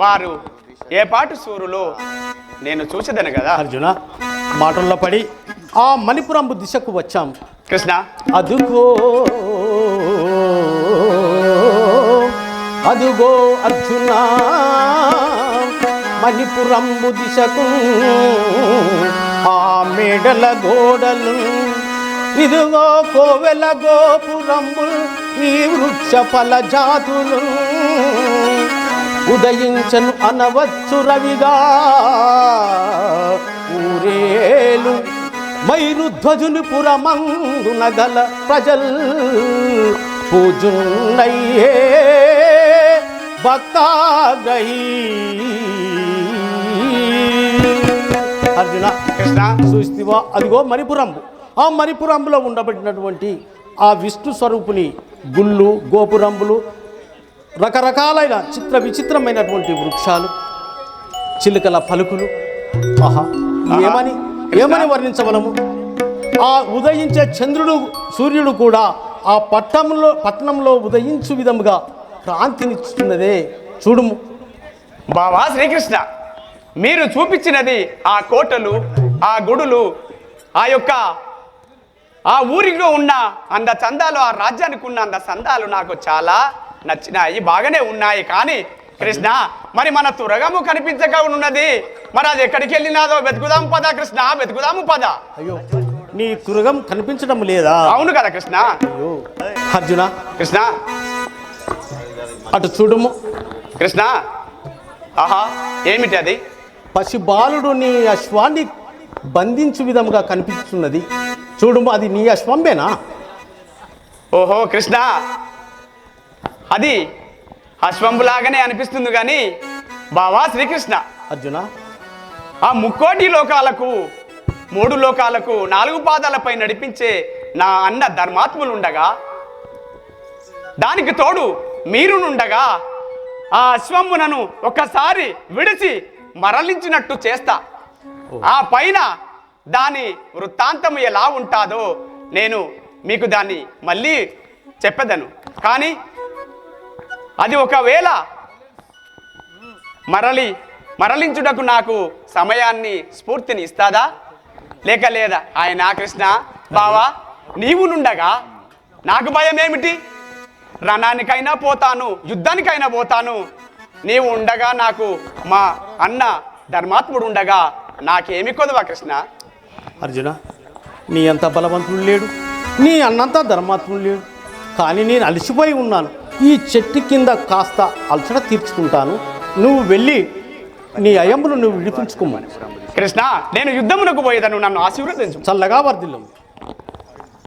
వారు ఏ పాటు సూరులో నేను చూసేదను కదా. అర్జున, మాటల్లో పడి ఆ మణిపురంబు దిశకు వచ్చాం. కృష్ణ, అదుగో అదుగో అర్జున, మణిపురంబు దిశకు ఆ మేడల గోడలు, ఇదిగో కోవెల గోపురంబు, ఈ వృక్ష ఫల జాతులు, ఉదయించను అనవచ్చు రవిగా ఊరేలు, మైరుధ్వజుని పురమందున గల ప్రజల్ పూజున్నయ్యే భక్తాగ్రహీ. అర్జున, కృష్ణ, చూస్తేవా అదిగో మణిపురంబు. ఆ మణిపురంబులో ఉండబడినటువంటి ఆ విష్ణు స్వరూపుని గుళ్ళు, గోపురంబులు, రకరకాలైన చిత్ర విచిత్రమైనటువంటి వృక్షాలు, చిలుకల పలుకులు, ఆహా ఏమని వర్ణించవలము. ఆ ఉదయించే చంద్రుడు, సూర్యుడు కూడా ఆ పట్టణంలో ఉదయించు విధముగా కాంతినిస్తున్నదే చూడుము. బావా శ్రీకృష్ణ, మీరు చూపించినది ఆ కోటలు, ఆ గుడులు, ఆ యొక్క ఆ ఊరిలో ఉన్న అంద చందాలు, ఆ రాజ్యానికి ఉన్న అంద చందాలు నాకు చాలా నచ్చినాయి, బాగానే ఉన్నాయి. కానీ కృష్ణ, మరి మన తురగము కనిపించక ఉన్నది, మరి అది ఎక్కడికి వెళ్ళినాదో వెతుకుదాము పద కృష్ణ, వెతుకుదాము పద. అయ్యో, నీ తురగం కనిపించడం లేదా? అవును కదా కృష్ణ. అయ్యో అర్జున, కృష్ణ అటు చూడుము. కృష్ణ, ఆహా, ఏమిటి అది? పసి బాలుడు నీ అశ్వాన్ని బంధించు విధముగా కనిపిస్తున్నది చూడుము. అది నీ అశ్వంబేనా? ఓహో కృష్ణ, అది అశ్వంబులాగానే అనిపిస్తుంది కానీ బావా శ్రీకృష్ణ, అర్జున, ఆ ముక్కోటి లోకాలకు, 3 లోకాలకు 4 పాదాలపై నడిపించే నా అన్న ధర్మాత్ములుండగా, దానికి తోడు మీరునుండగా, ఆ అశ్వంబునను ఒక్కసారి విడిచి మరలించినట్టు చేస్తా. ఆ పైన దాని వృత్తాంతం ఎలా ఉంటాదో నేను మీకు దాన్ని మళ్ళీ చెప్పదను. కానీ అది ఒకవేళ మరలించుటకు నాకు సమయాన్ని, స్ఫూర్తిని ఇస్తాదా లేక లేదా? ఆయన కృష్ణ బావా, నీవు నుండగా నాకు భయం ఏమిటి? రణానికైనా పోతాను, యుద్ధానికైనా పోతాను. నీవు ఉండగా, నాకు మా అన్న ధర్మాత్ముడు ఉండగా నాకేమి కొదవా కృష్ణ? అర్జున, నీ అంత బలవంతుడు లేడు, నీ అన్నంత ధర్మాత్ముడు లేడు. కానీ నేను అలసిపోయి ఉన్నాను. ఈ చెట్టు కింద కాస్త అలసట తీర్చుకుంటాను. నువ్వు వెళ్ళి నీ అయమును నువ్వు విడిపించుకోమని. కృష్ణ, నేను యుద్ధమునకు పోయేదను, నన్ను ఆశీర్వదించు. చల్లగా వర్ధిల్లు.